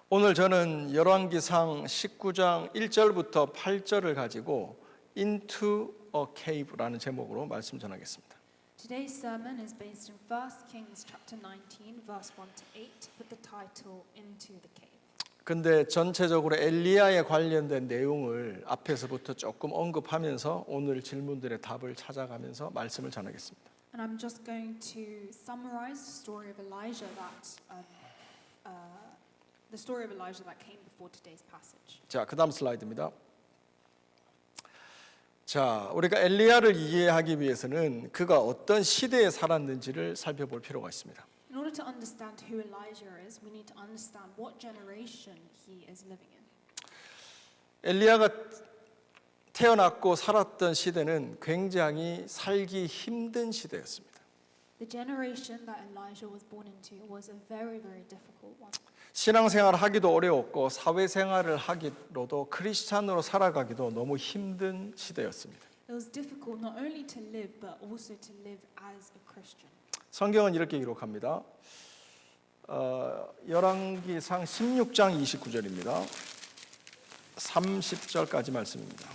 오늘 저는 열왕기상 19장 1절부터 8절을 가지고 Into a Cave라는 제목으로 말씀 전하겠습니다. Today's sermon is based in 1 Kings chapter 19 verse 1 to 8 with the title Into the Cave. 근데 전체적으로 엘리야에 관련된 내용을 앞에서부터 조금 언급하면서 오늘 질문들의 답을 찾아가면서 말씀을 전하겠습니다. And I'm just going to summarize the story of Elijah that came before today's passage. 자, 그다음 슬라이드입니다. 자, 우리가 엘리야를 이해하기 위해서는 그가 어떤 시대에 살았는지를 살펴볼 필요가 있습니다. In order to understand who Elijah is, we need to understand what generation he is living in. 엘리야가 태어났고 살았던 시대는 굉장히 살기 힘든 시대였습니다. The generation that Elijah was born into was a very, very difficult one. 신앙생활을 하기도 어려웠고 사회생활을 하기로도 크리스찬으로 살아가기도 너무 힘든 시대였습니다. It was difficult not only to live but also to live as a Christian. 성경은 이렇게 기록합니다. 열왕기상 16장 29절입니다. 30절까지 말씀입니다.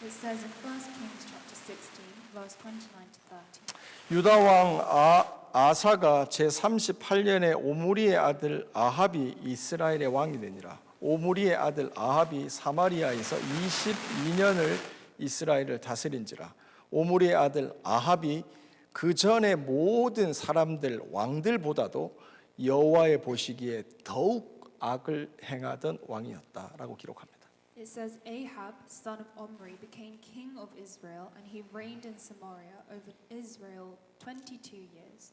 It says in 1 Kings chapter 16 verse 29 to 30. 유다 왕 아사가 제38년에 오므리의 아들 아합이 이스라엘의 왕이 되니라. 오므리의 아들 아합이 사마리아에서 22년을 이스라엘을 다스린지라. 오므리의 아들 아합이 그 전에 모든 사람들 왕들보다도 여호와의 보시기에 더욱 악을 행하던 왕이었다라고 기록합니다. It says Ahab, son of Omri, became king of Israel, and he reigned in Samaria over Israel 22 years.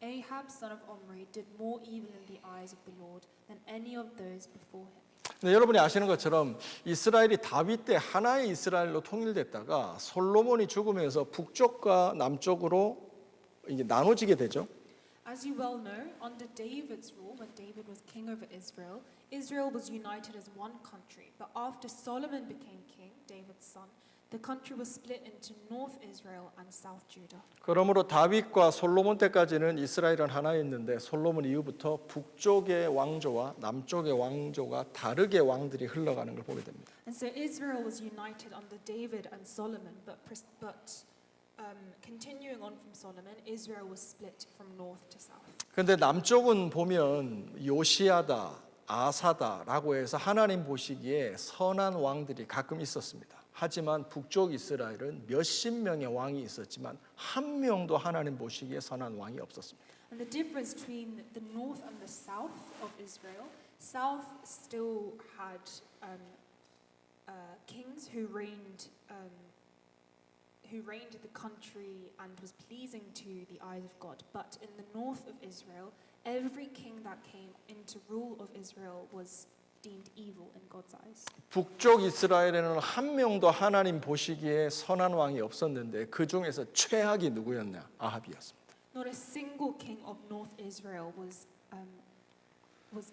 Ahab, son of Omri, did more evil in the eyes of the Lord than any of those before him. 네, 여러분이 아시는 것처럼 이스라엘이 다윗 때 하나의 이스라엘로 통일됐다가 솔로몬이 죽으면서 북쪽과 남쪽으로 이제 나눠지게 되죠. As you well know, under David's rule, when David was king over Israel, Israel was united as one country. But after Solomon became king, David's son, the country was split into North Israel and South Judah. 그러므로 다윗과 솔로몬 때까지는 이스라엘은 하나였는데 솔로몬 이후부터 북쪽의 왕조와 남쪽의 왕조가 다르게 왕들이 흘러가는 걸 보게 됩니다. And so Israel was united under David and Solomon, but continuing on from Solomon, Israel was split from north to south. 그런데 남쪽은 보면 요시야다, 아사다라고 해서 하나님 보시기에 선한 왕들이 가끔 있었습니다. 하지만 북쪽 이스라엘은 몇십 명의 왕이 있었지만 한 명도 하나님 보시기에 선한 왕이 없었습니다. And the difference between the north and the south of Israel, south still had kings who reigned the country and was pleasing to the eyes of God. But in the north of Israel, every king that came into rule of Israel was deemed evil in God's eyes. 북쪽 이스라엘에는 한 명도 하나님 보시기에 선한 왕이 없었는데 그 중에서 최악이 누구였냐? 아합이었습니다. Not a single king of North Israel was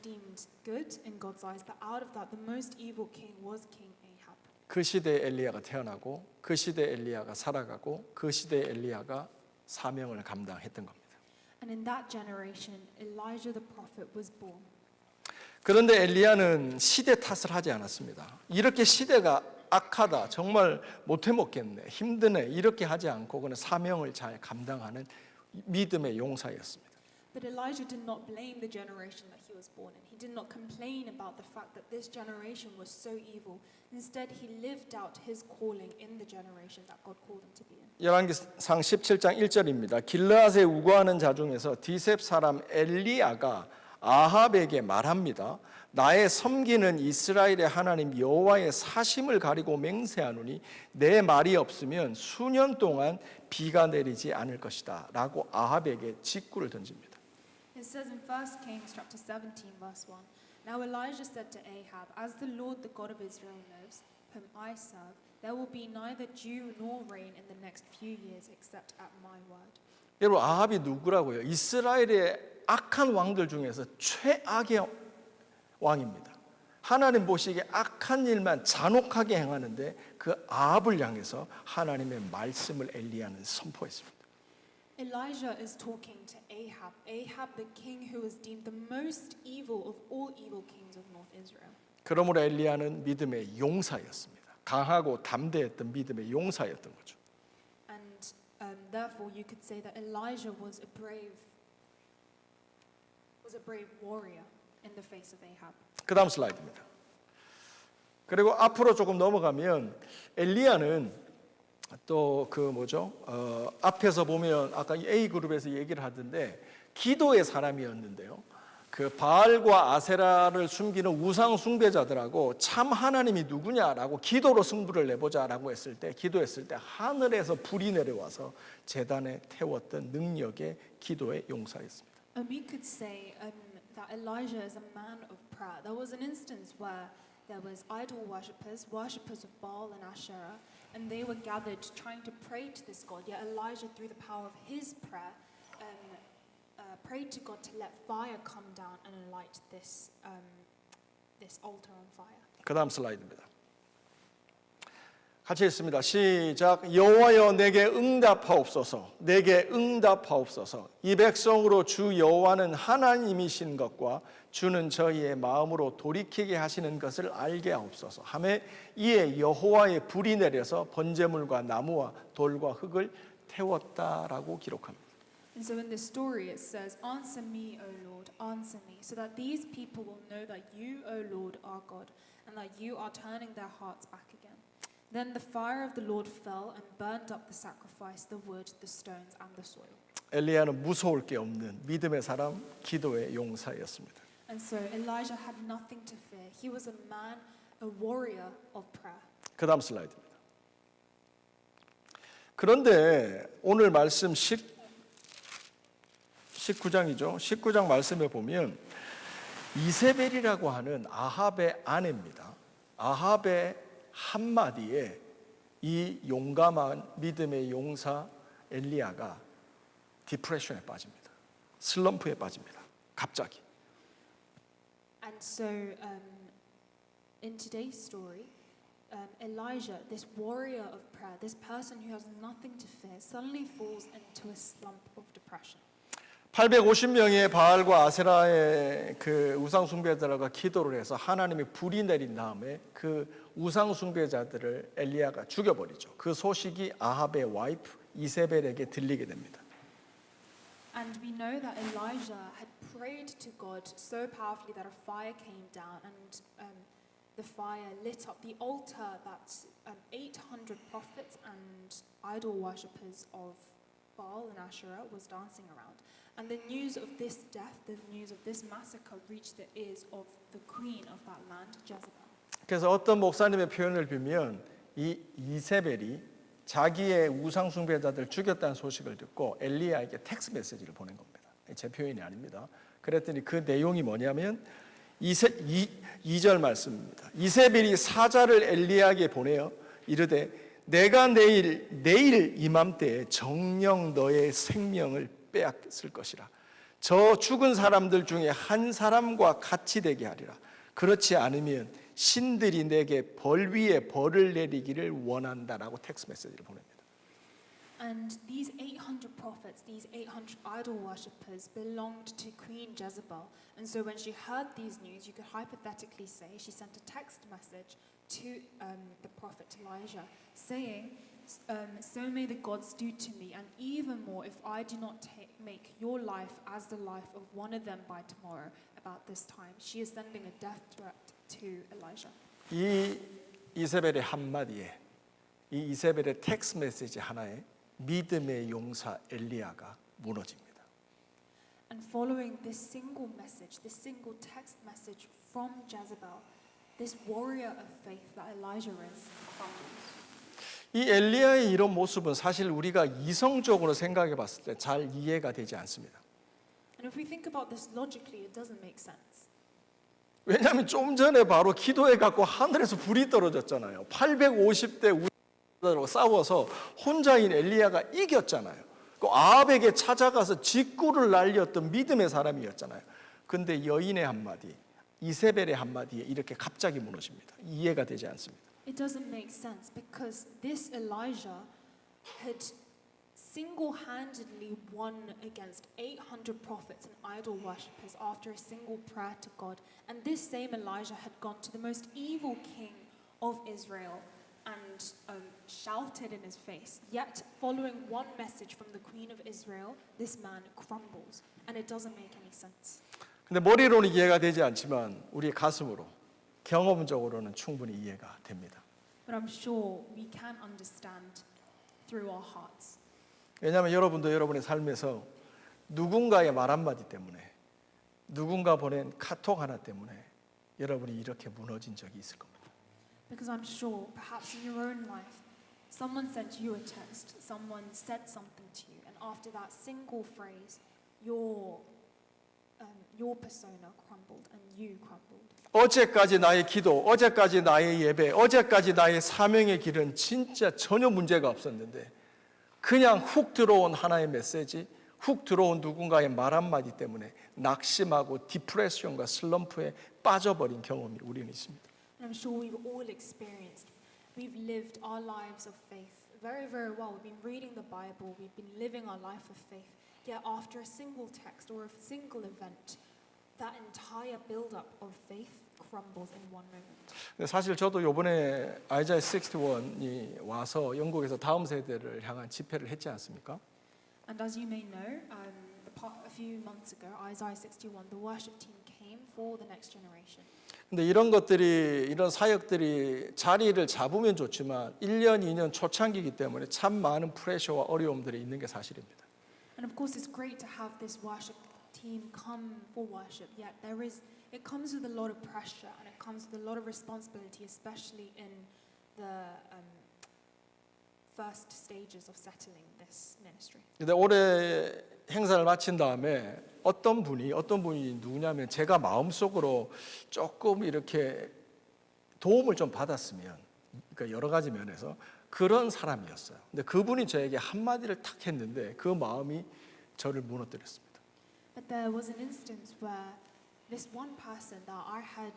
deemed good in God's eyes, but out of that, the most evil king was King Ahab. 그 시대에 엘리야가 태어나고 그 시대에 엘리야가 살아가고 그 시대에 엘리야가 사명을 감당했던 겁니다. And in that generation, Elijah the prophet was born. 그런데 엘리야는 시대 탓을 하지 않았습니다. 이렇게 시대가 악하다, 정말 못해 먹겠네, 힘드네 이렇게 하지 않고 그는 사명을 잘 감당하는 믿음의 용사였습니다. But Elijah did not blame the generation that he was born in. He did not complain about the fact that this generation was so evil. Instead, he lived out his calling in the generation that God called him to be in. 열왕기상 17장 1절입니다. 길르앗에 우거하는 자 중에서 디셉 사람 엘리야가 아합에게 말합니다. 나의 섬기는 이스라엘의 하나님 여호와의 사심을 가리고 맹세하노니 내 말이 없으면 수년 동안 비가 내리지 않을 것이다 라고 아합에게 직구를 던집니다. It says in 1 Kings chapter 17 verse 1, Now Elijah said to Ahab, As the Lord the God of Israel lives, whom I serve, there will be neither dew nor rain in the next few years except at my word. 여러분 아합이 누구라고요? 이스라엘의 악한 왕들 중에서 최악의 왕입니다. 하나님 보시기에 악한 일만 잔혹하게 행하는데 그 아합을 향해서 하나님의 말씀을 엘리야는 선포했습니다. Elijah is talking to Ahab. Ahab, the king who was deemed the most evil of all evil kings of North Israel. 그러므로 엘리야는 믿음의 용사였습니다. 강하고 담대했던 믿음의 용사였던 거죠. And therefore, you could say that Elijah was a brave warrior in the face of Ahab. 그 다음 슬라이드입니다. 그리고 앞으로 조금 넘어가면 엘리야는 또 앞에서 보면 아까 A 그룹에서 얘기를 하던데 기도의 사람이었는데요. 그 바알과 아세라를 숨기는 우상 숭배자들하고 참 하나님이 누구냐라고 기도로 승부를 내보자라고 기도했을 때 하늘에서 불이 내려와서 제단에 태웠던 능력의 기도의 용사였습니다. We could say that Elijah is a man of prayer. There was an instance where there was idol worshippers of Baal and Asherah, and they were gathered trying to pray to this God. Yet Elijah, through the power of his prayer, prayed to God to let fire come down and light this altar on fire. 그 다음 슬라이드입니다. 같이 읽습니다. 시작. 여호와여 내게 응답하옵소서. 내게 응답하옵소서. 이 백성으로 주 여호와는 하나님이신 것과 주는 저희의 마음으로 돌이키게 하시는 것을 알게 하옵소서. 하매 이에 여호와의 불이 내려서 번제물과 나무와 돌과 흙을 태웠다라고 기록합니다. And so in this story it says, "Answer me, O Lord, answer me, so that these people will know that you, O Lord, are God, and that you are turning their hearts back again." Then the fire of the Lord fell and burned up the sacrifice, the wood, the stones, and the soil. 엘리야는 무서울 게 없는 믿음의 사람, 기도의 용사였습니다. And so Elijah had nothing to fear. He was a man, a warrior of prayer. 그 다음 슬라이드입니다. 그런데 오늘 말씀 19장이죠. 19장 말씀에 보면 이세벨이라고 하는 아합의 아내입니다. 아합의 한마디에 이 용감한 믿음의 용사 엘리야가 디프레션에 빠집니다. 슬럼프에 빠집니다. 갑자기. And so in today's story, Elijah, this warrior of prayer, this person who has nothing to fear, suddenly falls into a slump of depression. 850명의 바알과 아세라의 그 우상 숭배자들과 기도를 해서 하나님이 불이 내린 다음에 그 우상 숭배자들을 엘리야가 죽여버리죠. 그 소식이 아합의 와이프 이세벨에게 들리게 됩니다. And we know that Elijah had prayed to God so powerfully that a fire came down and the fire lit up the altar that 800 prophets and idol worshippers of Baal and Asherah was dancing around. And the news of this death, the news of this massacre reached the ears of the queen of that land, Jezebel. 그래서 어떤 목사님의 표현을 빌면 이 이세벨이 자기의 우상 숭배자들 죽였다는 소식을 듣고 엘리야에게 텍스트 메시지를 보낸 겁니다. 제 표현이 아닙니다. 그랬더니 그 내용이 뭐냐면 2절 말씀입니다. 이세벨이 사자를 엘리야에게 보내어 이르되 내가 내일 이맘때에 정녕 너의 생명을 빼앗을 것이라. 저 죽은 사람들 중에 한 사람과 같이 되게 하리라. 그렇지 않으면 신들이 내게 벌 위에 벌을 내리기를 원한다라고 텍스트 메시지를 보냅니다. And these 800 prophets, these 800 idol worshippers belonged to Queen Jezebel. And so when she heard these news, you could hypothetically say she sent a text message to the prophet Elijah saying, so may the gods do to me, and even more if I do not make your life as the life of one of them by tomorrow about this time. She is sending a death threat to Elijah. 이 이세벨의 한마디에 이 이세벨의 텍스트 메시지 하나에 믿음의 용사 엘리야가 무너집니다. And following this single message, this single text message from Jezebel, this warrior of faith that Elijah is crumbles. 이 엘리야의 이런 모습은 사실 우리가 이성적으로 생각해 봤을 때 잘 이해가 되지 않습니다. And if we think about this logically, it doesn't make sense. 왜냐하면 좀 전에 바로 기도해 갖고 하늘에서 불이 떨어졌잖아요. 850대 우상으로 싸워서 혼자인 엘리야가 이겼잖아요. 그 아합에게 찾아가서 직구를 날렸던 믿음의 사람이었잖아요. 근데 여인의 한마디, 이세벨의 한마디에 이렇게 갑자기 무너집니다. 이해가 되지 않습니다. It doesn't make sense because this Elijah had single-handedly won against 800 prophets and idol worshippers after a single prayer to God. And this same Elijah had gone to the most evil king of Israel and shouted in his face. Yet, following one message from the queen of Israel, this man crumbles. And it doesn't make any sense. 근데 머리로는 이해가 되지 않지만 우리의 가슴으로 경험적으로는 충분히 이해가 됩니다. But I'm sure we can understand through our hearts. 왜냐하면 여러분도 여러분의 삶에서 누군가의 말 한마디 때문에 누군가 보낸 카톡 하나 때문에 여러분이 이렇게 무너진 적이 있을 겁니다. Because I'm sure, perhaps in your own life, someone sent you a text, someone said something to you, and after that single phrase, your persona crumbled and you crumbled. 어제까지 나의 기도, 어제까지 나의 예배, 어제까지 나의 사명의 길은 진짜 전혀 문제가 없었는데 그냥 훅 들어온 하나의 메시지, 훅 들어온 누군가의 말 한마디 때문에 낙심하고 디프레션과 슬럼프에 빠져버린 경험이 우리는 있습니다. And I'm sure we've all experienced, we've lived our lives of faith very, very well. We've been reading the Bible, we've been living our life of faith. Yet after a single text or a single event, that entire build-up of faith crumbles in one moment. 사실 저도 이번에 아이자야 61이 와서 영국에서 다음 세대를 향한 집회를 했지 않습니까? And as you may know, a few months ago, Isaiah 61, the worship team came for the next generation. 근데 이런 것들이 이런 사역들이 자리를 잡으면 좋지만 1년, 2년 초창기이기 때문에 참 많은 프레셔와 어려움들이 있는 게 사실입니다. And of course, it's great to have this worship team come for worship. Yet it comes with a lot of pressure and it comes with a lot of responsibility, especially in the first stages of settling this ministry. 근데 올해 행사를 마친 다음에 어떤 분이 누구냐면 제가 마음속으로 조금 이렇게 도움을 좀 받았으면, 그러니까 여러 가지 면에서 그런 사람이었어요. 근데 그분이 저에게 한마디를 탁 했는데 그 마음이 저를 무너뜨렸습니다. But there was an instance where this one person that I had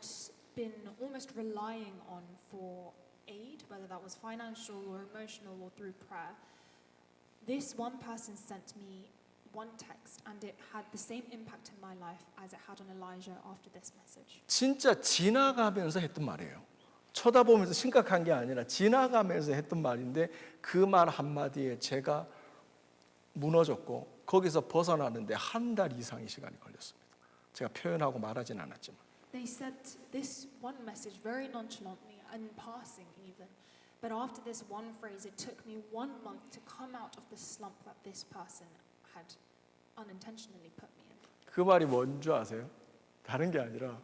been almost relying on for aid, whether that was financial or emotional or through prayer, this one person sent me one text and it had the same impact in my life as it had on Elijah after this message. 진짜 지나가면서 했던 말이에요. 쳐다보면서 심각한 게 아니라 지나가면서 했던 말인데 그 말 한마디에 제가 무너졌고 거기서 벗어나는데 한 달 이상의 시간이 걸렸습니다. 제가 표현하고 말하진 않았지만. They said this one message very nonchalantly and passing even. But after this one phrase, it took me 1 month to come out of the slump that this person had unintentionally put me in. 그 말이 뭔지 아세요? 다른 게 아니라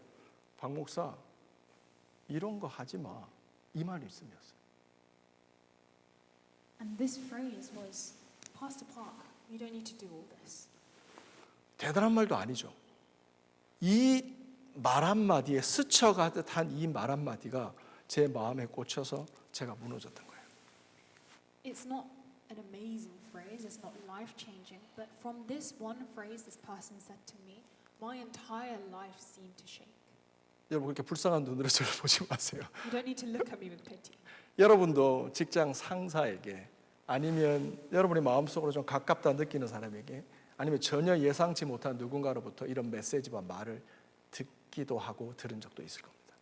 박 목사 이런 거 하지 마. 이 말씀이었어요. And this phrase was, Pastor Park, you don't need to do all this. 대단한 말도 아니죠. 이 말 한마디에 스쳐가듯 한 이 말 한마디가 제 마음에 꽂혀서 제가 무너졌던 거예요. It's not an amazing phrase, it's not life-changing, but from this one phrase this person said to me, my entire life seemed to shake. 여러분 그렇게 불쌍한 눈으로 저를 보지 마세요. You don't need to look at me with pity. 여러분도 직장 상사에게 아니면 여러분의 마음속으로 좀 가깝다 느끼는 사람에게 아니면 전혀 예상치 못한 누군가로부터 이런 메시지와 말을 듣기도 하고 들은 적도 있을 겁니다.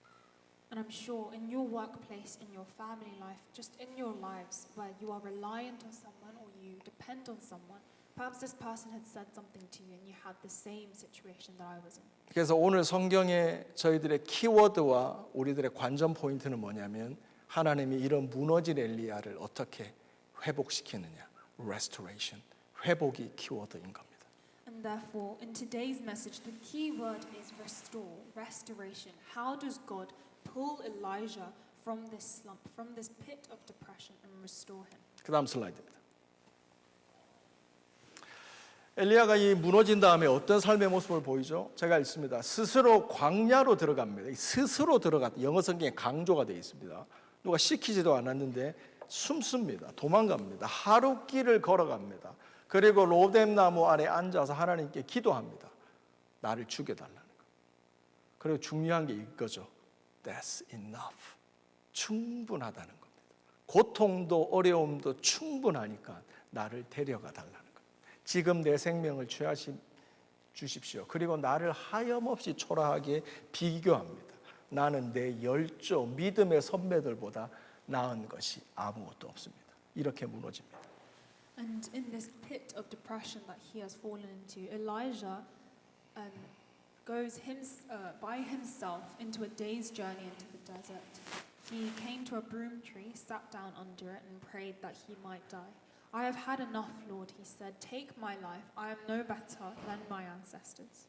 And I'm sure in your workplace, in your family life, just in your lives where you are reliant on someone or you depend on someone, perhaps this person had said something to you and you had the same situation that I was in. 그래서 오늘 성경의 저희들의 키워드와 우리들의 관전 포인트는 뭐냐면 하나님이 이런 무너진 엘리야를 어떻게 회복시키느냐, restoration, 회복이 키워드인 겁니다. And therefore, in today's message, the key word is restore, restoration. How does God pull Elijah from this slump, from this pit of depression and restore him? 그 다음 슬라이드입니다. 엘리야가 이 무너진 다음에 어떤 삶의 모습을 보이죠? 제가 읽습니다. 스스로 광야로 들어갑니다. 스스로 들어갔다. 영어 성경에 강조가 되어 있습니다. 누가 시키지도 않았는데 숨습니다. 도망갑니다. 하루 길을 걸어갑니다. 그리고 로뎀 나무 아래 앉아서 하나님께 기도합니다. 나를 죽여달라는 거. 그리고 중요한 게 이거죠. That's enough. 충분하다는 겁니다. 고통도 어려움도 충분하니까 나를 데려가 달라는 거예요. 지금 내 생명을 주십시오. 그리고 나를 하염없이 초라하게 비교합니다. 나는 내 열조 믿음의 선배들보다 나은 것이 아무것도 없습니다. 이렇게 무너집니다. And in this pit of depression that he has fallen into, Elijah goes by himself into a day's journey into the desert. He came to a broom tree, sat down under it, and prayed that he might die. I have had enough, Lord, he said. Take my life. I am no better than my ancestors.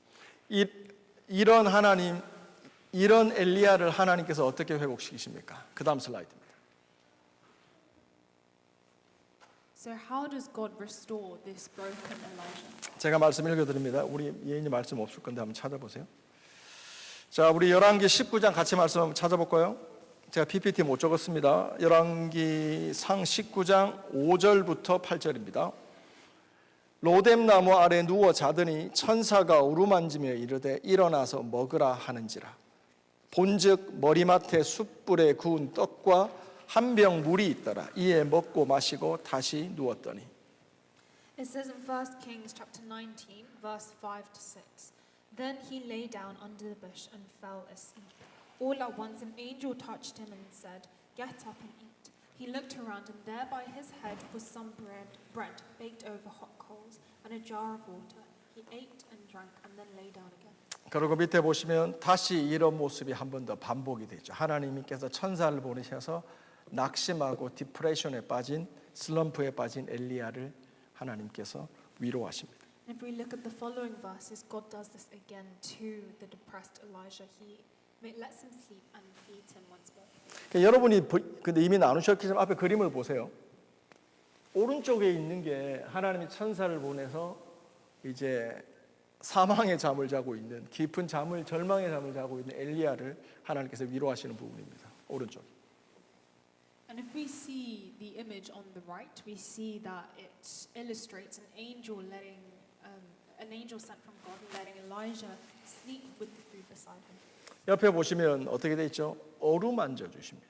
이런 엘리야를 하나님께서 어떻게 회복시키십니까? 그 다음 슬라이드입니다. So how does God restore this broken Elijah? 제가 말씀 읽어드립니다. 우리 예인이 말씀 없을 건데 한번 찾아보세요. 자, 우리 열왕기 19장 같이 말씀 한번 찾아볼까요? 제가 PPT 못 적었습니다. 열왕기 상 19장 5절부터 8절입니다. 로뎀나무 아래 누워 자더니 천사가 어루만지며 이르되 일어나서 먹으라 하는지라. 본즉 머리맡에 숯불에 구운 떡과 한 병 물이 있더라. 이에 먹고 마시고 다시 누웠더니. It says in 1 Kings chapter 19, verse 5 to 6. Then he lay down under the bush and fell asleep. All at once an angel touched him and said, "Get up and eat." He looked around and there by his head was some bread baked over hot coals and a jar of water. He ate and drank and then lay down again. 그리고 밑에 보시면 다시 이런 모습이 한 번 더 반복이 되죠. 하나님께서 천사를 보내셔서 낙심하고 디프레션에 빠진 슬럼프에 빠진 엘리야를 하나님께서 위로하십니다. And if we look at the following verses, God does this again to the depressed Elijah. He lets him sleep and feeds him once more. 그러니까 여러분이 근데 이미 나누셨겠지만 앞에 그림을 보세요. 오른쪽에 있는 게 하나님이 천사를 보내서 이제 사망의 잠을 자고 있는 깊은 잠을 절망의 잠을 자고 있는 엘리야를 하나님께서 위로하시는 부분입니다. 오른쪽. And if we see the image on the right, we see that it illustrates an angel sent from God letting Elijah sleep with the food beside him. 옆에 보시면 어떻게 돼 있죠? 어루만져 주십니다.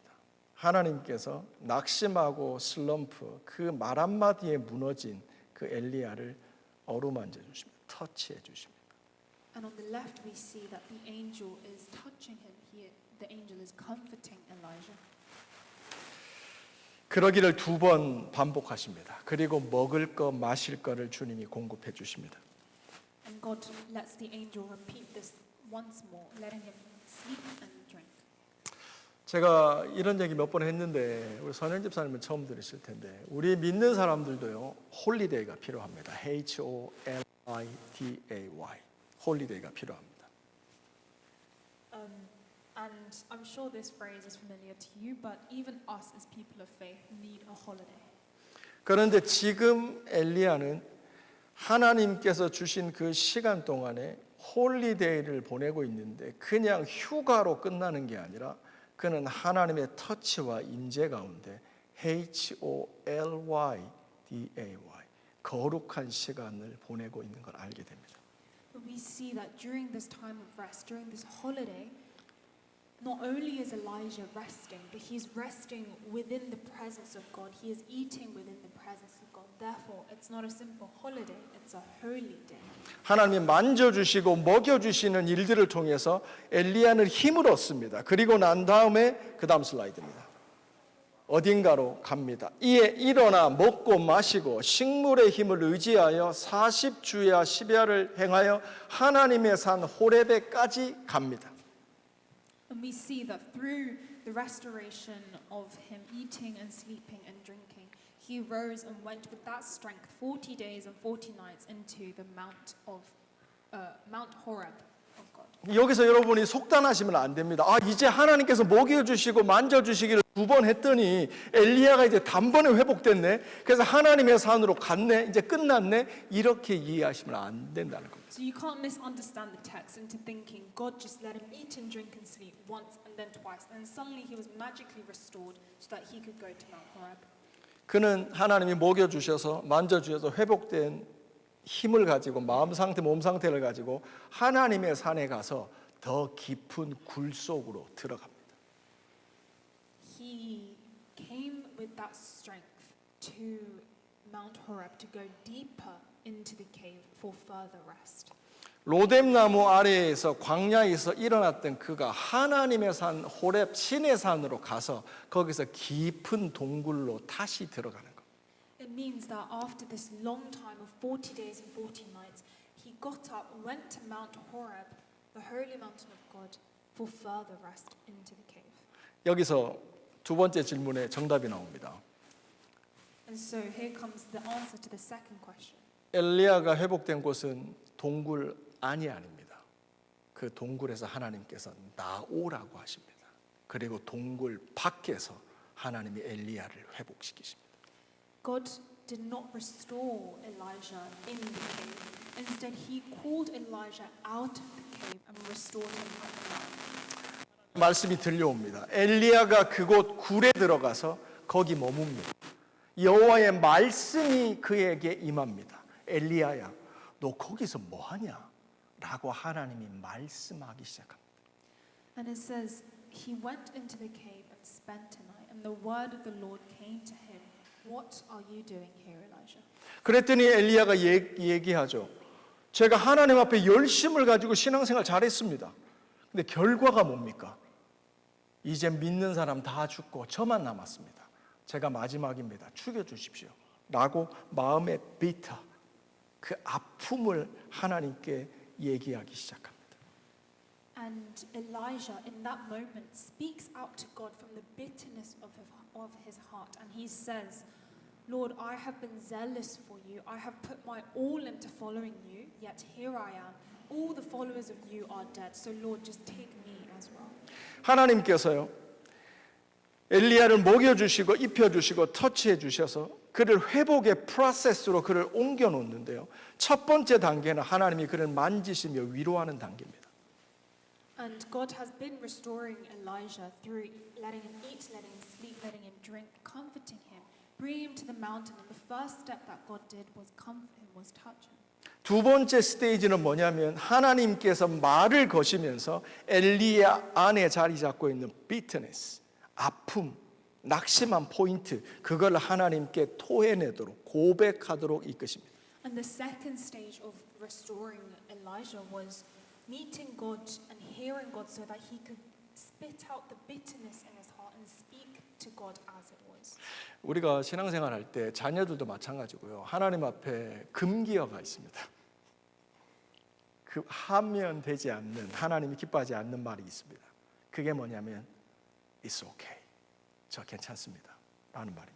하나님께서 낙심하고 슬럼프 그 말 한마디에 무너진 그 엘리야를 어루만져 주십니다. 터치해 주십니다. And on the left we see that the angel is touching him. The angel is comforting Elijah. 그러기를 2번 반복하십니다. 그리고 먹을 거 마실 거를 주님이 공급해 주십니다. And God lets the angel repeat this once more, letting him sleep and drink. 제가 이런 얘기 몇 번 했는데 우리 선영 집사님은 처음 들으실 텐데 우리 믿는 사람들도요 홀리데이가 필요합니다. HOLIDAY 홀리데이가 필요합니다. And I'm sure this phrase is familiar to you, but even us as people of faith need a holiday. 그런데 지금 엘리야는 하나님께서 주신 그 시간 동안에 홀리데이를 보내고 있는데 그냥 휴가로 끝나는 게 아니라 그는 하나님의 터치와 임재 가운데 HOLYDAY 거룩한 시간을 보내고 있는 걸 알게 됩니다. But we see that during this time of rest, during this holiday, not only is Elijah resting, but he's resting within the presence of God. He is eating within the presence of God. Therefore, it's not a simple holiday, it's a holy day. 하나님이 만져주시고 먹여주시는 일들을 통해서 엘리야는 힘을 얻습니다. 그리고 난 다음에 그 다음 슬라이드입니다. 어딘가로 갑니다. 이에 일어나 먹고 마시고 식물의 힘을 의지하여 40주야 10야를 행하여 하나님의 산 호레베까지 갑니다. And we see that through the restoration of him eating and sleeping and drinking, he rose and went with that strength 40 days and 40 nights into the Mount Horeb of God. 여기서 여러분이 속단하시면 안 됩니다. 이제 하나님께서 먹여주시고 만져주시기를 2번 했더니 엘리야가 이제 단번에 회복됐네. 그래서 하나님의 산으로 갔네. 이제 끝났네. 이렇게 이해하시면 안 된다는 겁니다. So you can't misunderstand the text into thinking God just let him eat and drink and sleep once and then twice, and suddenly he was magically restored so that he could go to Mount Horeb. 그는 하나님이 먹여주셔서 만져주셔서 회복된 힘을 가지고 마음 상태, 몸 상태를 가지고 하나님의 산에 가서 더 깊은 굴 속으로 들어갑니다. He came with that strength to Mount Horeb to go deeper into the cave for further rest. 로뎀나무 아래에서 광야에서 일어났던 그가 하나님의 산 호렙 신의 산으로 가서 거기서 깊은 동굴로 다시 들어가는 것. It means that after this long time of 40 days and 40 nights, he got up, went to Mount Horeb, the holy mountain of God, for further rest into the cave. 여기서 두 번째 질문에 정답이 나옵니다. And so here comes the answer to the second question. 엘리야가 회복된 곳은 동굴 안이 아닙니다. 그 동굴에서 하나님께서 나오라고 하십니다. 그리고 동굴 밖에서 하나님이 엘리야를 회복시키십니다. God did not restore Elijah in the cave. Instead, he called Elijah out of the cave and restored him alive. 말씀이 들려옵니다. 엘리야가 그곳 굴에 들어가서 거기 머뭅니다. 여호와의 말씀이 그에게 임합니다. 엘리야야, 너 거기서 뭐 하냐? 라고 하나님이 말씀하기 시작합니다. And it says, he went into the cave and spent a night, and the word of the Lord came to him. What are you doing here, Elijah? 그랬더니 엘리야가 얘기하죠. 제가 하나님 앞에 열심을 가지고 신앙생활 잘했습니다. 근데 결과가 뭡니까? 이제 믿는 사람 다 죽고 저만 남았습니다. 제가 마지막입니다. 죽여주십시오. 라고 마음의 비터, 그 아픔을 하나님께 얘기하기 시작합니다. And Elijah, in that moment, speaks out to God from the bitterness of his heart. And he says, Lord, I have been zealous for you. I have put my all into following you, yet here I am. All the followers of you are dead. So Lord, just take me as well. 하나님께서요, 엘리야를 먹여주시고 입혀주시고 터치해 주셔서 그를 회복의 프로세스로 그를 옮겨 놓는데요. 첫 번째 단계는 하나님이 그를 만지시며 위로하는 단계입니다. And God has been restoring Elijah through letting him eat, letting him sleep, letting him drink, comforting him, bringing him to the mountain. And the first step that God did was comfort him, was touch him. 두 번째 스테이지는 뭐냐면 하나님께서 말을 거시면서 엘리야 안에 자리 잡고 있는 비트네스, 아픔, 낙심한 포인트, 그걸 하나님께 토해내도록 고백하도록 이끄십니다. And the second stage of restoring Elijah was meeting God and hearing God so that he could spit out the bitterness in his heart and speak to God as it was. 우리가 신앙생활 할 때 자녀들도 마찬가지고요. 하나님 앞에 금기어가 있습니다. 그 하면 되지 않는, 하나님이 기뻐하지 않는 말이 있습니다. 그게 뭐냐면 It's okay. 저 괜찮습니다. 라는 말입니다.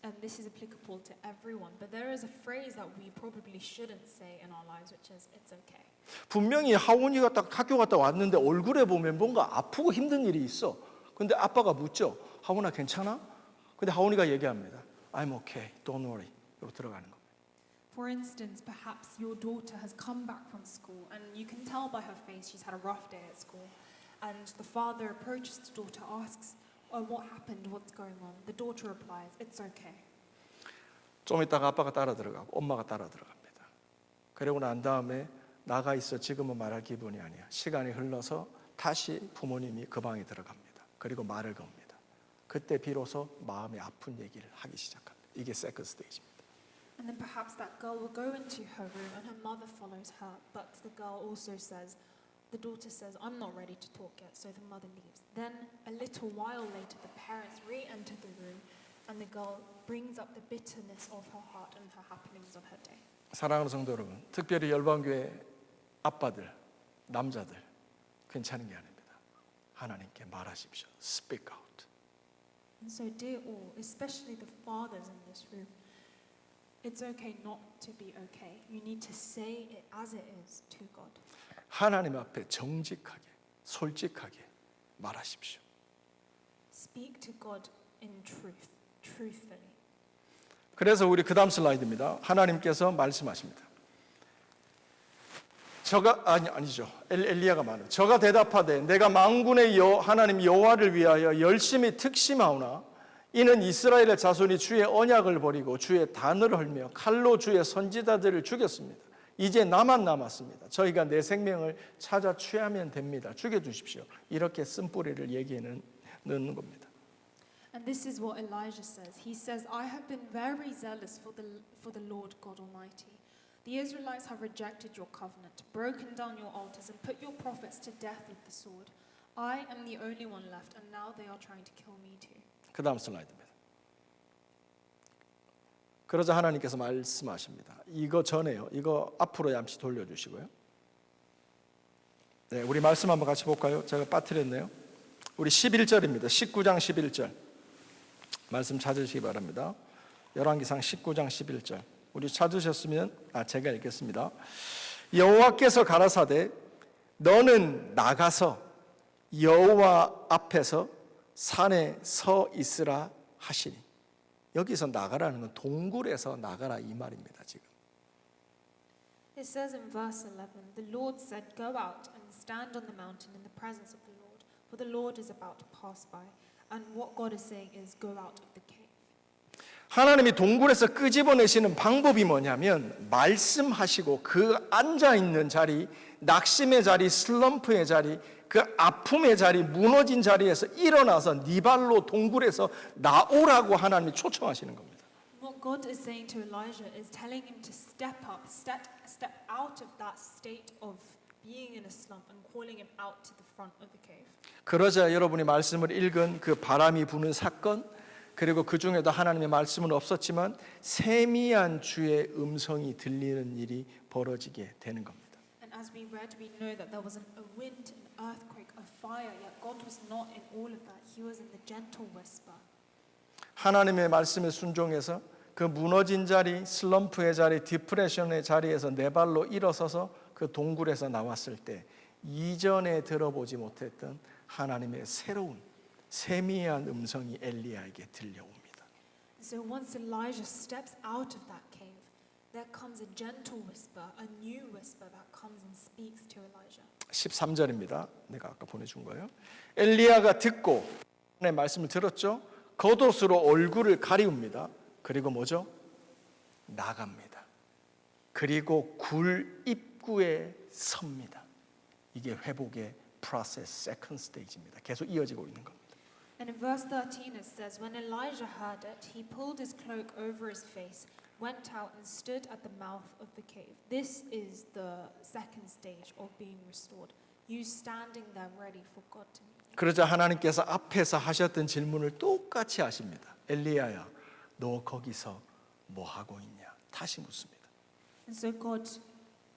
And this is applicable to everyone, but there is a phrase that we probably shouldn't say in our lives, which is it's okay. 분명히 하원이가 딱 학교 갔다 왔는데 얼굴에 보면 뭔가 아프고 힘든 일이 있어. 근데 아빠가 묻죠. 하원아 괜찮아? 근데 하원이가 얘기합니다. I'm okay. Don't worry. 이로 들어가는 겁니다. For instance, perhaps your daughter has come back from school and you can tell by her face she's had a rough day at school. And the father approaches the daughter, asks, "Oh, what happened? What's going on?" The daughter replies, "It's okay." 좀 있다가 아빠가 따라 들어가고 엄마가 따라 들어갑니다. 그러고 난 다음에 나가 있어 지금은 말할 기분이 아니야. 시간이 흘러서 다시 부모님이 그 방에 들어갑니다. 그리고 말을 겁니다. 그때 비로소 마음의 아픈 얘기를 하기 시작합니다. 이게 세컨드 스테이지입니다. And then perhaps that girl will go into her room and her mother follows her, but the girl also says, the daughter says, "I'm not ready to talk yet," so the mother leaves. Then a little while later, the parents re-enter the room and the girl brings up the bitterness of her heart and her happenings of her day. 사랑하는 성도 여러분, 특별히 열방교회 아빠들, 남자들 괜찮은 게 아닙니다. 하나님께 말하십시오. Speak out. And so dear all, especially the fathers in this room, it's okay not to be okay. You need to say it as it is to God. 하나님 앞에 정직하게, 솔직하게 말하십시오. Speak to God in truth, truthfully. 그래서 우리 그다음 슬라이드입니다. 하나님께서 말씀하십니다. 아니죠. 엘리야가 말해요. 저가 대답하되 내가 만군의 하나님 여호와를 위하여 열심히 특심하오나 이는 이스라엘의 자손이 주의 언약을 버리고 주의 단을 헐며 칼로 주의 선지자들을 죽였습니다. 이제 나만 남았습니다. 저희가 내 생명을 찾아 취하면 됩니다. 죽여주십시오. 이렇게 쓴뿌리를 얘기하는 겁니다. And this is what Elijah says. He says, I have been very zealous for the Lord God Almighty. The Israelites have rejected your covenant, broken down your altars, and put your prophets to death with the sword. I am the only one left, and now they are trying to kill me too. 그 다음 슬라이드입니다. 그러자 하나님께서 말씀하십니다. 이거 전에요. 이거 앞으로 잠시 돌려주시고요. 네, 우리 말씀 한번 같이 볼까요? 제가 빠뜨렸네요. 우리 11절입니다. 19장 11절. 말씀 찾으시기 바랍니다. 열왕기상 19장 11절. 우리 찾으셨으면 제가 읽겠습니다. 여호와께서 가라사대 너는 나가서 여호와 앞에서 산에 서 있으라 하시니. 여기서 나가라는 건 동굴에서 나가라 이 말입니다. 지금. It says in verse 11, the Lord said, go out and stand on the mountain in the presence of the Lord, for the Lord is about to pass by. And what God is saying is, go out of the cave. 하나님이 동굴에서 끄집어내시는 방법이 뭐냐면 말씀하시고 그 앉아있는 자리, 낙심의 자리, 슬럼프의 자리, 그 아픔의 자리, 무너진 자리에서 일어나서 네 발로 동굴에서 나오라고 하나님이 초청하시는 겁니다. What God is saying to Elijah is telling him to step up, step out of that state of being in a slump and calling him out to the front of the cave. 그러자 여러분이 말씀을 읽은 그 바람이 부는 사건, 그리고 그 중에도 하나님의 말씀은 없었지만 세미한 주의 음성이 들리는 일이 벌어지게 되는 겁니다. And as we read, we know that there was a wind, an earthquake, a fire, yet God was not in all of that. He was in the gentle whisper. 하나님의 말씀에 순종해서 그 무너진 자리, 슬럼프의 자리, 디프레션의 자리에서 네 발로 일어서서 그 동굴에서 나왔을 때 이전에 들어보지 못했던 하나님의 새로운 세미한 음성이 엘리야에게 들려옵니다. So once Elijah steps out of that cave, there comes a gentle whisper, a new whisper that comes and speaks to Elijah. 13절입니다. 내가 아까 보내준 거예요. 엘리야가 듣고 하나님의 말씀을 들었죠. 겉옷으로 얼굴을 가리웁니다. 그리고 뭐죠? 나갑니다. 그리고 굴 입구에 섭니다. 이게 회복의 프로세스 세컨드 스테이지입니다. 계속 이어지고 있는 겁니다. And in verse 13 it says, when Elijah heard it, he pulled his cloak over his face, went out and stood at the mouth of the cave. This is the second stage of being restored. You standing there ready for God to meet. 그러자 하나님께서 앞에서 하셨던 질문을 똑같이 하십니다. 엘리야야, 너 거기서 뭐 하고 있냐? 다시 묻습니다. And so God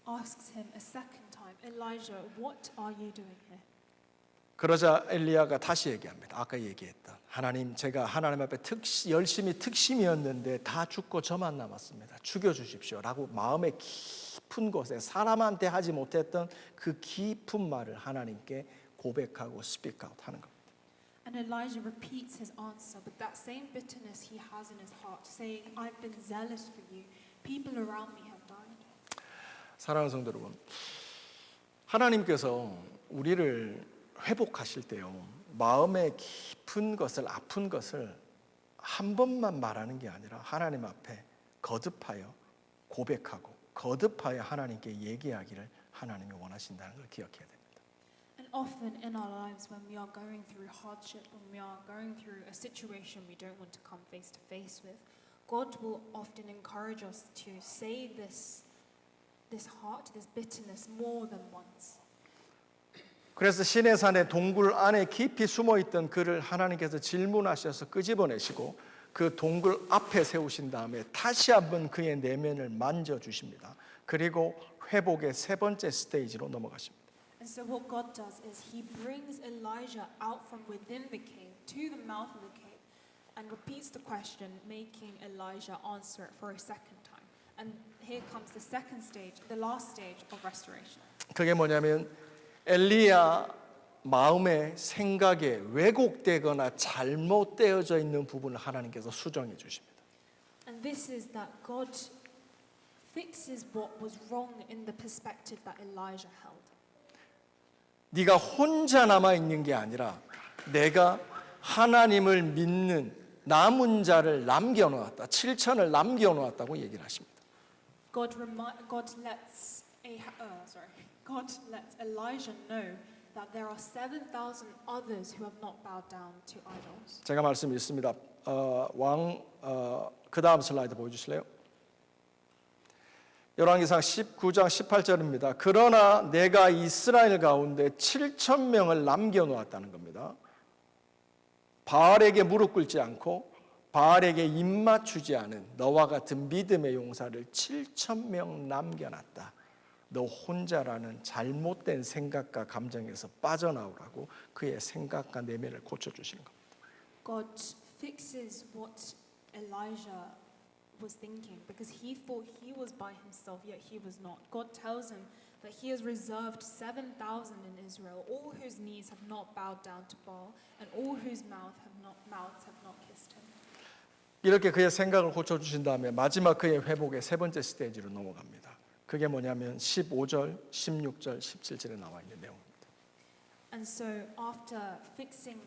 asks him a second time, Elijah, what are you doing here? 그러자 엘리야가 다시 얘기합니다. 아까 얘기했던 하나님, 제가 하나님 앞에 열심히 특심이었는데 다 죽고 저만 남았습니다. 죽여주십시오 라고 마음의 깊은 곳에 사람한테 하지 못했던 그 깊은 말을 하나님께 고백하고 스피크 아웃 하는 겁니다. And Elijah repeats his answer with that same bitterness he has in his heart, saying, I've been zealous for you. People around me have died. 사랑하는 성도 여러분, 하나님께서 우리를 회복하실 때요, 마음의 깊은 것을, 아픈 것을 한 번만 말하는 게 아니라 하나님 앞에 거듭하여 고백하고 거듭하여 하나님께 얘기하기를 하나님이 원하신다는 걸 기억해야 됩니다. And often in our lives when we are going through hardship, when we are going through a situation we don't want to come face to face with, God will often encourage us to say this heart, this bitterness more than once. 그래서 시내산의 동굴 안에 깊이 숨어있던 그를 하나님께서 질문하셔서 끄집어내시고 그 동굴 앞에 세우신 다음에 다시 한번 그의 내면을 만져주십니다. 그리고 회복의 세 번째 스테이지로 넘어가십니다. And so what God does is he brings Elijah out from within the cave to the mouth of the cave and repeats the question, making Elijah answer it for a second time. And here comes the second stage, the last stage of restoration. 그게 뭐냐면 엘리야 마음의 생각에 왜곡되거나 잘못되어져 있는 부분을 하나님께서 수정해 주십니다. And this is that God fixes what was wrong in the perspective that Elijah held. 네가 혼자 남아 있는 게 아니라 내가 하나님을 믿는 남은 자를 남겨놓았다. 7천을 남겨놓았다고 얘기를 하십니다. God lets Elijah know that there are 7,000 others who have not bowed down to idols. 제가 말씀 읽습니다. 그 다음 슬라이드 보여주실래요? 열왕기상 19장 18절입니다. 그러나 내가 이스라엘 가운데 7천 명을 남겨놓았다는 겁니다. 바알에게 무릎 꿇지 않고 바알에게 입맞추지 않은 너와 같은 믿음의 용사를 7천 명 남겨놨다. 너 혼자라는 잘못된 생각과 감정에서 빠져나오라고 그의 생각과 내면을 고쳐주시는 겁니다. God fixes what Elijah was thinking because he thought he was by himself, yet he was not. God tells him that he has reserved 7,000 in Israel, all whose knees have not bowed down to Baal, and all whose mouths have not kissed him. 이렇게 그의 생각을 고쳐주신 다음에 마지막 그의 회복의 세 번째 스테이지로 넘어갑니다. 그게 뭐냐면 15절, 16절, 17절에 나와 있는 내용입니다. And so after fixing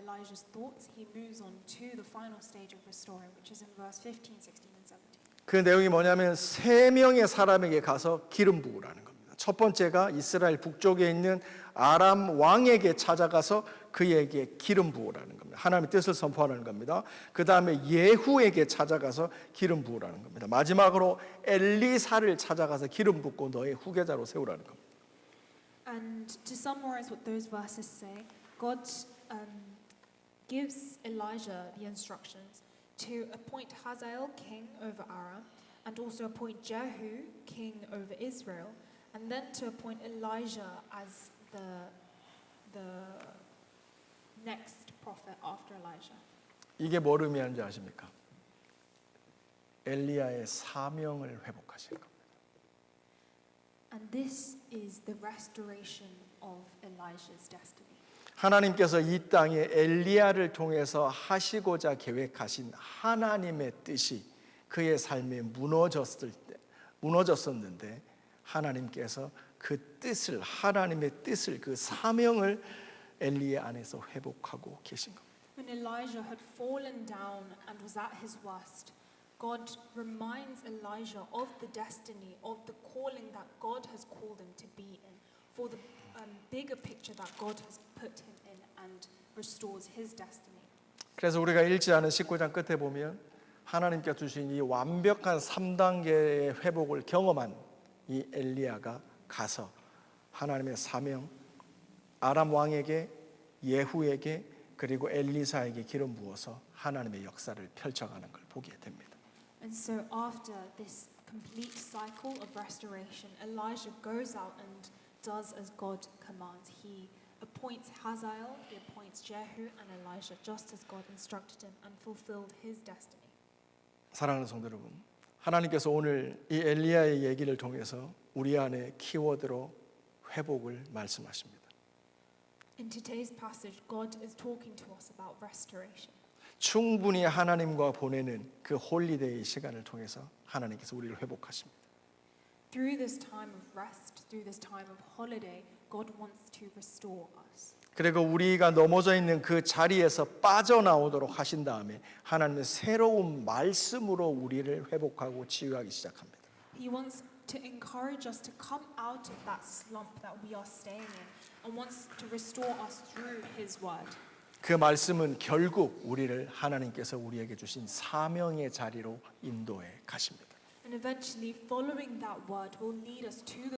Elijah's thoughts, he moves on to the final stage of restoring, which is in verse 15, 16, and 17. 그 내용이 뭐냐면 세 명의 사람에게 가서 기름 부으라는 겁니다. 첫 번째가 이스라엘 북쪽에 있는 아람 왕에게 찾아가서 그에게 기름 부으라는 겁니다. 하나님의 뜻을 선포하는 겁니다. 그 다음에 예후에게 찾아가서 기름 부으라는 겁니다. 마지막으로 엘리사를 찾아가서 기름 붓고 너의 후계자로 세우라는 겁니다. And to summarize what those verses say, God gives Elijah the instructions to appoint Hazael king over Aram, and also appoint Jehu king over Israel, and then to appoint Elijah as the next prophet after Elijah. 이게 뭘 의미하는지 아십니까? 엘리야의 사명을 회복하신 겁니다. And this is the restoration of Elijah's destiny. 하나님께서 이 땅에 엘리야를 통해서 하시고자 계획하신 하나님의 뜻이 그의 삶에 무너졌었는데 하나님께서 그 뜻을, 하나님의 뜻을, 그 사명을 엘리야 안에서 회복하고 계신 겁니다. When Elijah had fallen down and was at his worst, God reminds Elijah of the destiny, of the calling that God has called him to be in, for the bigger picture that God has put him in, and restores his destiny. 그래서 우리가 읽지 않은 19장 끝에 보면 하나님께 주신 이 완벽한 3단계의 회복을 경험한 이 엘리야가 가서 하나님의 사명, 아람 왕에게, 예후에게, 그리고 엘리사에게 기름 부어서 하나님의 역사를 펼쳐가는 걸 보게 됩니다. And so after this complete cycle of restoration, Elijah goes out and does as God commands. He appoints Hazael, he appoints Jehu and Elijah, just as God instructed him, and fulfilled his destiny. 사랑하는 성도 여러분, 하나님께서 오늘 이 엘리야의 얘기를 통해서 우리 안에 키워드로 회복을 말씀하십니다. In today's passage, God is talking to us about restoration. 충분히 하나님과 보내는 그 홀리데이 시간을 통해서 하나님께서 우리를 회복하십니다. Through this time of rest, through this time of holiday, God wants to restore us. 그리고 우리가 넘어져 있는 그 자리에서 빠져나오도록 하신 다음에 하나님의 새로운 말씀으로 우리를 회복하고 치유하기 시작합니다. He wants to encourage us to come out of that slump that we are staying in, and wants to restore us through His word. 그 말씀은 결국 우리를 하나님께서 우리에게 주신 사명의 자리로 인도해 가십니다. And eventually, following that word will lead us to the